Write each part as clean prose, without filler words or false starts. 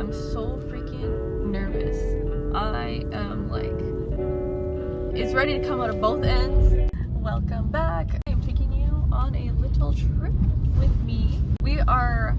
am so freaking nervous. I am like, it's ready to come out of both ends. Welcome back. I am taking you on a little trip with me. We are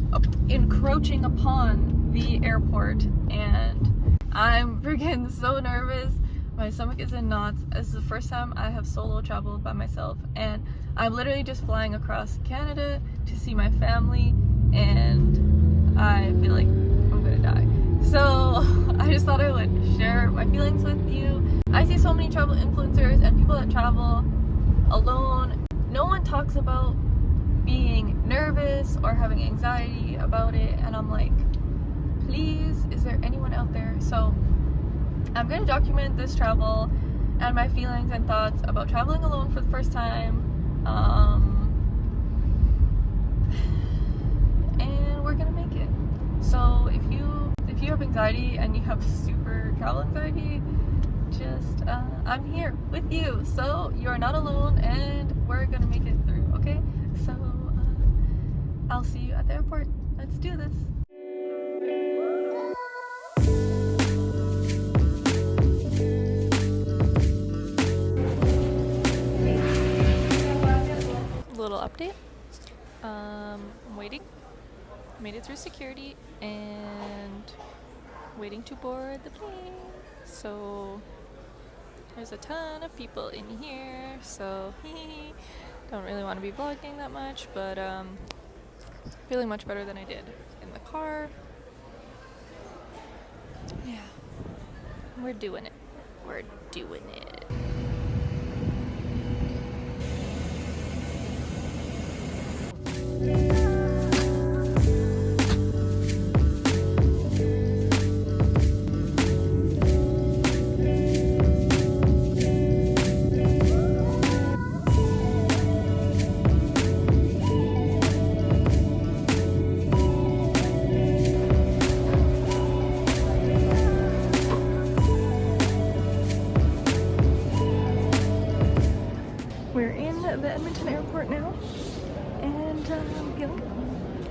encroaching upon the airport and I'm freaking so nervous. My stomach is in knots. This is the first time I have solo traveled by myself and I'm literally just flying across Canada to see my family and I feel like I'm gonna die. So I just thought I would share my feelings with you. I see so many travel influencers and people that travel alone. No one talks about being nervous or having anxiety about it, and I'm like, please, is there anyone out there? So I'm going to document this travel and my feelings and thoughts about traveling alone for the first time, and we're gonna make it. So if you have anxiety and you have super travel anxiety, just I'm here with you, so you're not alone and we're gonna make it through. Okay, so I'll see you at the airport. Let's do this. Little update. I'm waiting. Made it through security and waiting to board the plane. So there's a ton of people in here, so don't really want to be vlogging that much, but feeling much better than I did in the car. Yeah, we're doing it. We're doing it. We're in the Edmonton airport now, and I'm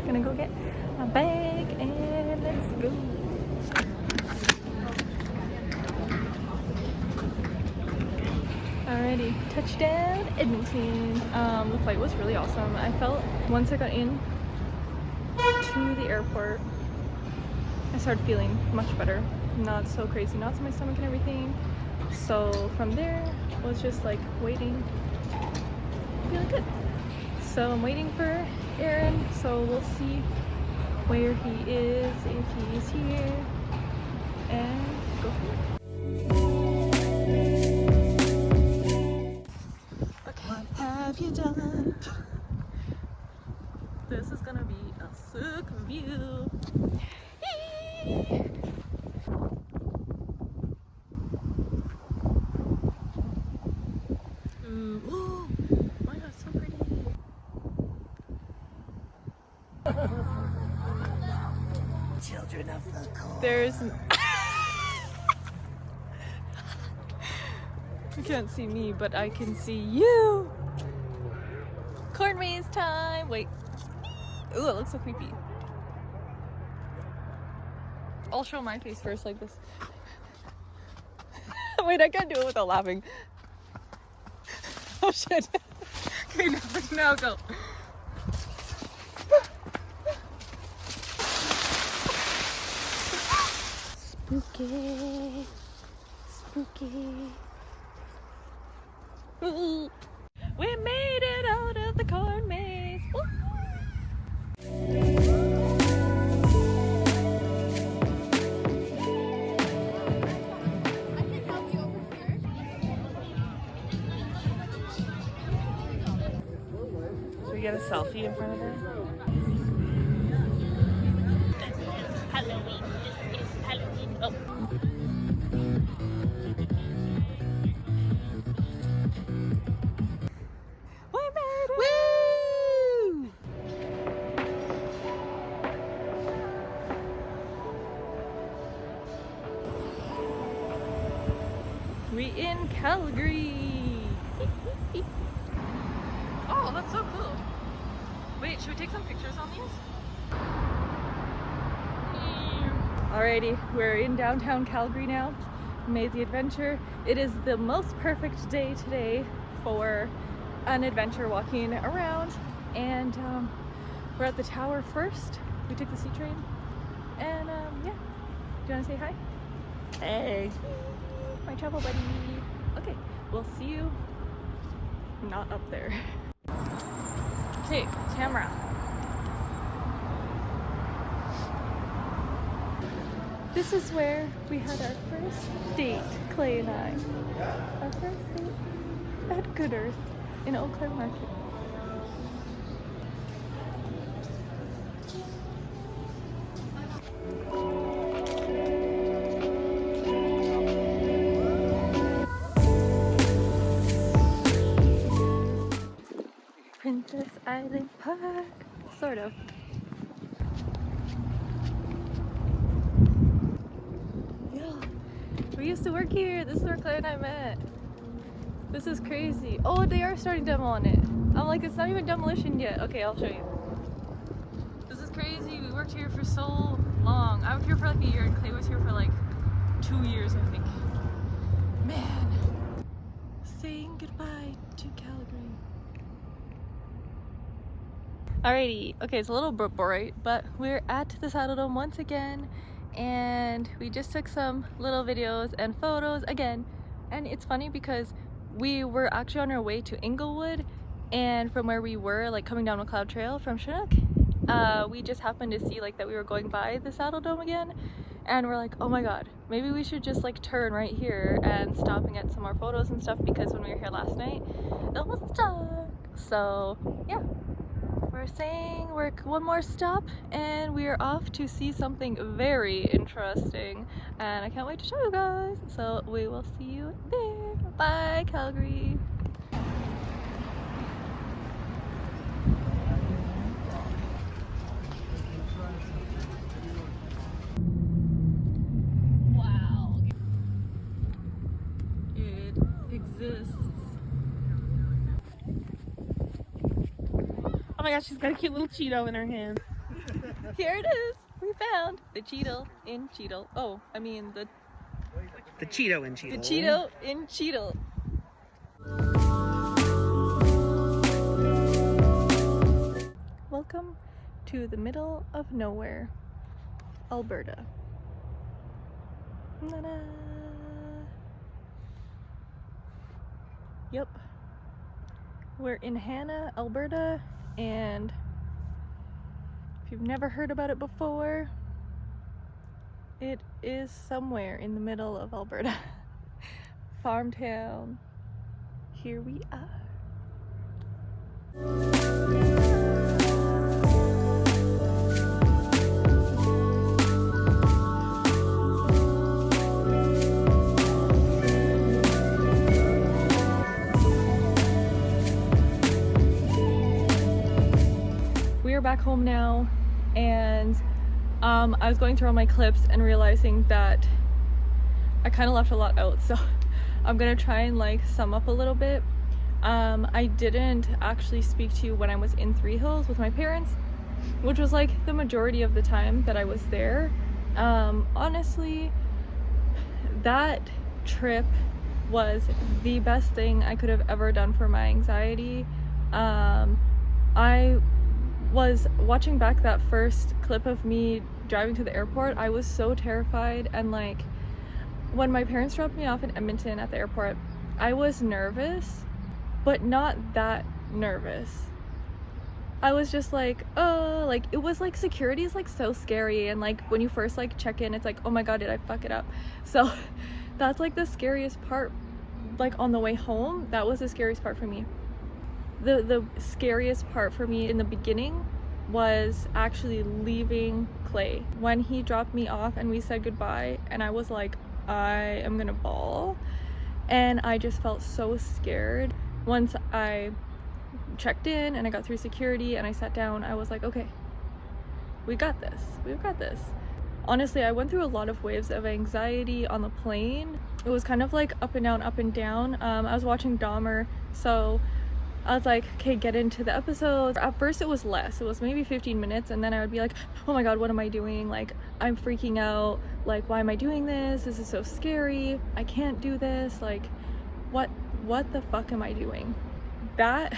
gonna go get my bag and let's go. Alrighty, touchdown Edmonton. The flight was really awesome. I felt once I got in to the airport, I started feeling much better. Not so crazy knots in my stomach and everything. So from there was just like waiting. Feeling good. So I'm waiting for Aaron, so we'll see where he is, if he's here, and go from there. Okay, what have you done? This is gonna be a sick view. Ooh. So pretty. Children of the corn. There's you can't see me, but I can see you. Corn maze time. Wait. Ooh, it looks so creepy. I'll show my face first like this. Wait, I can't do it without laughing. Oh shit. Okay, now go. Spooky. Spooky. Ooh. We made it out of the corn maze. Ooh. Get a selfie in front of her. Halloween. This is Halloween. Oh. We made it! Woo! We in Calgary. Oh, that's so cool. Wait, should we take some pictures on these? Alrighty, we're in downtown Calgary now. Made the adventure. It is the most perfect day today for an adventure walking around, and we're at the tower first. We took the C train, and yeah. Do you want to say hi? Hey, my travel buddy. Okay, we'll see you not up there. Okay, camera. This is where we had our first date, Clay and I. Our first date at Good Earth in Eau Claire Market. Princess Island Park, sort of. We used to work here. This is where Claire and I met. This is crazy. Oh, they are starting demo on it. I'm like, it's not even demolition yet. Okay, I'll show you. This is crazy. We worked here for so long. I worked here for like a year, and Clay was here for like 2 years, I think. Man. Saying goodbye to Calgary. Alrighty. Okay, it's a little bright, but we're at the Saddle Dome once again. And we just took some little videos and photos again, and it's funny because we were actually on our way to Inglewood, and from where we were, like coming down McLeod Trail from Chinook, we just happened to see like that we were going by the Saddle Dome again, and we're like, oh my god, maybe we should just like turn right here and stop and get some more photos and stuff, because when we were here last night it was dark. So yeah, we're saying we're one more stop and we are off to see something very interesting, and I can't wait to show you guys. So we will see you there. Bye, Calgary. Wow. It exists. Oh my gosh, she's got a cute little Cheeto in her hand. Here it is. We found the Cheeto in Cheeto. Oh, I mean the Cheeto in Cheeto. The Cheeto in Cheeto. Welcome to the middle of nowhere, Alberta. Ta-da. Yep. We're in Hannah, Alberta, and if you've never heard about it before, it is somewhere in the middle of Alberta. Farm town. Here we are. We are back home now, and I was going through all my clips and realizing that I kind of left a lot out, so I'm gonna try and like sum up a little bit. I didn't actually speak to you when I was in Three Hills with my parents, which was like the majority of the time that I was there. Honestly, that trip was the best thing I could have ever done for my anxiety. I was watching back that first clip of me driving to the airport. I was so terrified, and like when my parents dropped me off in Edmonton at the airport, I was nervous, but not that nervous. I was just like, oh, like it was like security is like so scary, and like when you first like check in, it's like, oh my god, did I fuck it up? So that's like the scariest part. Like on the way home, that was the scariest part for me. The scariest part for me in the beginning was actually leaving Clay. When he dropped me off and we said goodbye, and I was like, I am gonna bawl, and I just felt so scared. Once I checked in and I got through security and I sat down, I was like, okay, we got this, we've got this. Honestly, I went through a lot of waves of anxiety on the plane. It was kind of like up and down, up and down. I was watching Dahmer, so I was like, okay, get into the episodes. At first it was less, it was maybe 15 minutes, and then I would be like, oh my god, what am I doing? Like, I'm freaking out, like, why am I doing this? This is so scary, I can't do this, like, what the fuck am I doing? That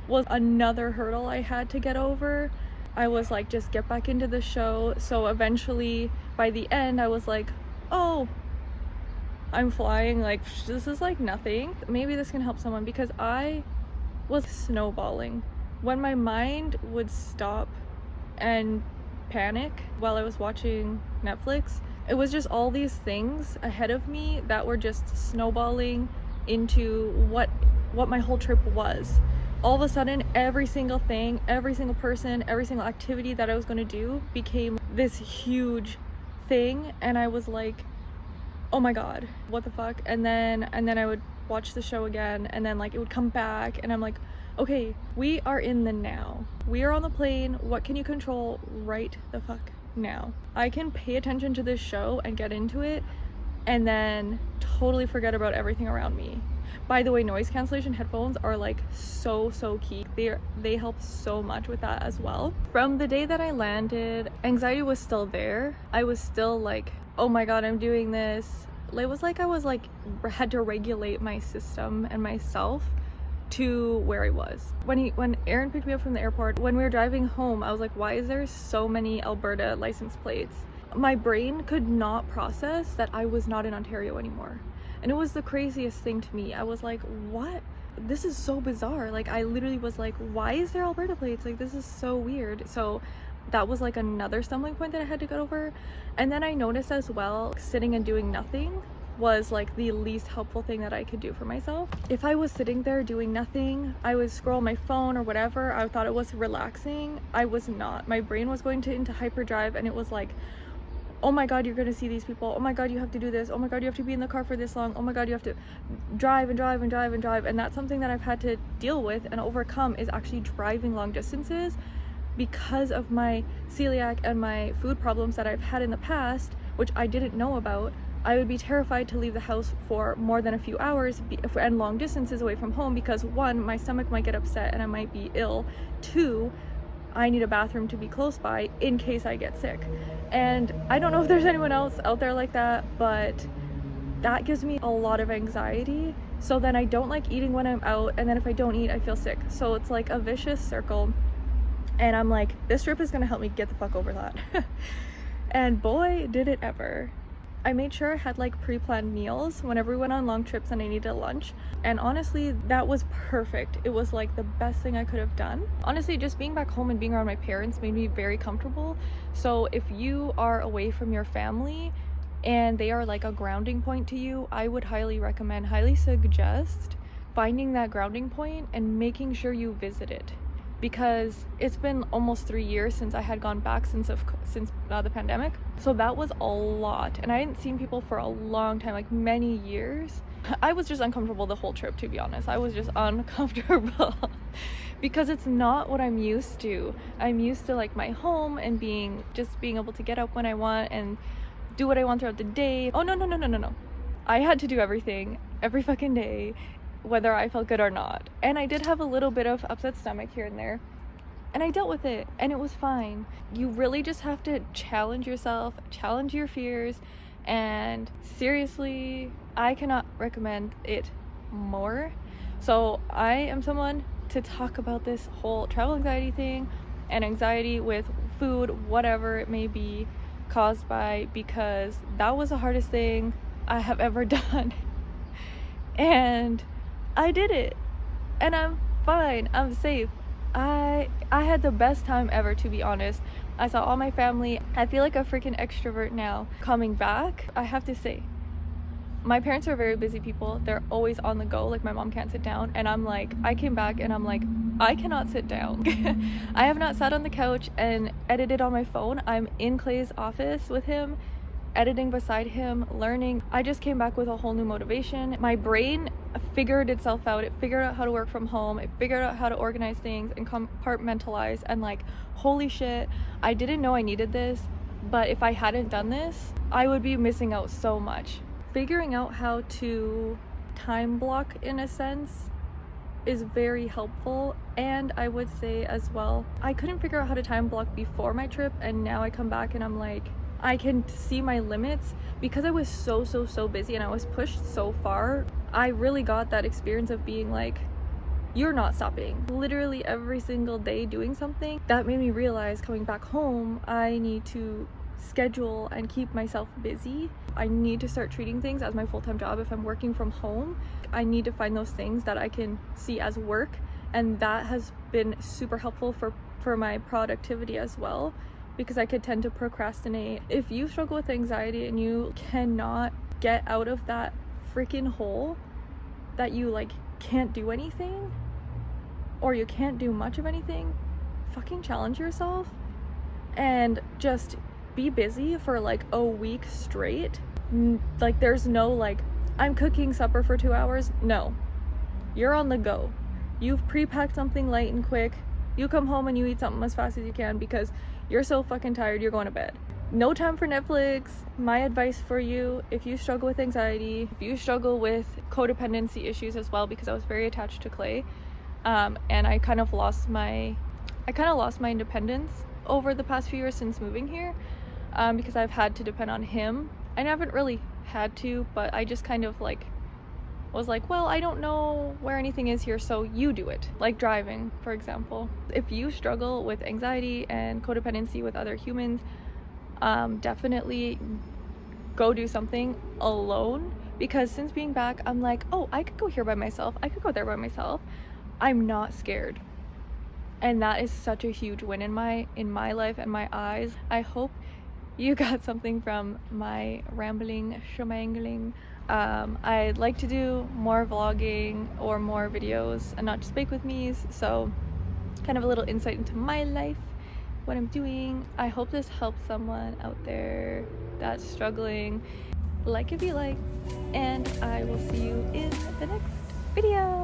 was another hurdle I had to get over. I was like, just get back into the show. So eventually by the end I was like, oh, I'm flying, like, this is like nothing. Maybe this can help someone, because I was snowballing. When my mind would stop and panic while I was watching Netflix, it was just all these things ahead of me that were just snowballing into what my whole trip was. All of a sudden, every single thing, every single person, every single activity that I was going to do became this huge thing, and I was like, oh my god, what the fuck? And then I would watch the show again, and then like it would come back, and I'm like, okay, we are in the now. We are on the plane. What can you control right the fuck now? I can pay attention to this show and get into it, and then totally forget about everything around me. By the way, noise cancellation headphones are like so key. They help so much with that as well. From the day that I landed, anxiety was still there. I was still like, oh my god, I'm doing this. It was like I was like had to regulate my system and myself to where I was. When Aaron picked me up from the airport, when we were driving home, I was like, why is there so many Alberta license plates? My brain could not process that I was not in Ontario anymore. And it was the craziest thing to me. I was like, what? This is so bizarre. Like, I literally was like, why is there Alberta plates? Like, this is so weird. So that was like another stumbling point that I had to get over. And then I noticed as well, sitting and doing nothing was like the least helpful thing that I could do for myself. If I was sitting there doing nothing, I would scroll my phone or whatever. I thought it was relaxing. I was not. My brain was going into hyperdrive, and it was like, oh my god, you're gonna see these people. Oh my god, you have to do this. Oh my god, you have to be in the car for this long. Oh my god, you have to drive and drive and drive and drive. And that's something that I've had to deal with and overcome, is actually driving long distances, because of my celiac and my food problems that I've had in the past, which I didn't know about. I would be terrified to leave the house for more than a few hours and long distances away from home, because one, my stomach might get upset and I might be ill. Two, I need a bathroom to be close by in case I get sick. And I don't know if there's anyone else out there like that, but that gives me a lot of anxiety. So then I don't like eating when I'm out, and then if I don't eat, I feel sick. So it's like a vicious circle. And I'm like, this trip is gonna help me get the fuck over that. And boy, did it ever. I made sure I had like pre-planned meals whenever we went on long trips and I needed lunch. And honestly, that was perfect. It was like the best thing I could have done. Honestly, just being back home and being around my parents made me very comfortable. So if you are away from your family and they are like a grounding point to you, I would highly recommend, highly suggest finding that grounding point and making sure you visit it. Because it's been almost 3 years since I had gone back since the pandemic. So that was a lot, and I hadn't seen people for a long time, like many years. I was just uncomfortable the whole trip, to be honest. I was just uncomfortable because it's not what I'm used to. I'm used to like my home and being able to get up when I want and do what I want throughout the day. Oh no. I had to do everything every fucking day, whether I felt good or not. And I did have a little bit of upset stomach here and there, and I dealt with it, and it was fine. You really just have to challenge yourself, challenge your fears, and seriously, I cannot recommend it more. So I am someone to talk about this whole travel anxiety thing and anxiety with food, whatever it may be caused by, because that was the hardest thing I have ever done. And I did it, and I'm fine, I'm safe. I had the best time ever, to be honest. I saw all my family. I feel like a freaking extrovert now. Coming back, I have to say, my parents are very busy people. They're always on the go. Like, my mom can't sit down, and I'm like, I came back and I'm like, I cannot sit down. I have not sat on the couch and edited on my phone. I'm in Clay's office with him, editing beside him, learning. I just came back with a whole new motivation. My brain figured itself out. It figured out how to work from home. It figured out how to organize things and compartmentalize, and like, holy shit, I didn't know I needed this, but if I hadn't done this, I would be missing out so much. Figuring out how to time block, in a sense, is very helpful. And I would say as well, I couldn't figure out how to time block before my trip, and now I come back and I'm like, I can see my limits because I was so busy and I was pushed so far. I really got that experience of being like, you're not stopping literally every single day doing something. That made me realize coming back home, I need to schedule and keep myself busy. I need to start treating things as my full-time job. If I'm working from home, I need to find those things that I can see as work, and that has been super helpful for my productivity as well, because I could tend to procrastinate. If you struggle with anxiety and you cannot get out of that freaking hole that you like can't do anything, or you can't do much of anything, fucking challenge yourself and just be busy for like a week straight. Like there's no like, I'm cooking supper for 2 hours. No, you're on the go. You've pre-packed something light and quick. You come home and you eat something as fast as you can because you're so fucking tired, you're going to bed. No time for Netflix. My advice for you, if you struggle with anxiety, if you struggle with codependency issues as well, because I was very attached to Clay, and I kind of lost my independence over the past few years since moving here, because I've had to depend on him. I haven't really had to, but I just kind of like was like, well, I don't know where anything is here, so you do it. Like driving, for example. If you struggle with anxiety and codependency with other humans, definitely go do something alone, because since being back, I'm like, oh, I could go here by myself, I could go there by myself. I'm not scared, and that is such a huge win in my life and my eyes. I hope you got something from my rambling schmangling. I'd like to do more vlogging or more videos and not just bake with me's, so kind of a little insight into my life, what I'm doing. I hope this helps someone out there that's struggling. Like if you like, and I will see you in the next video.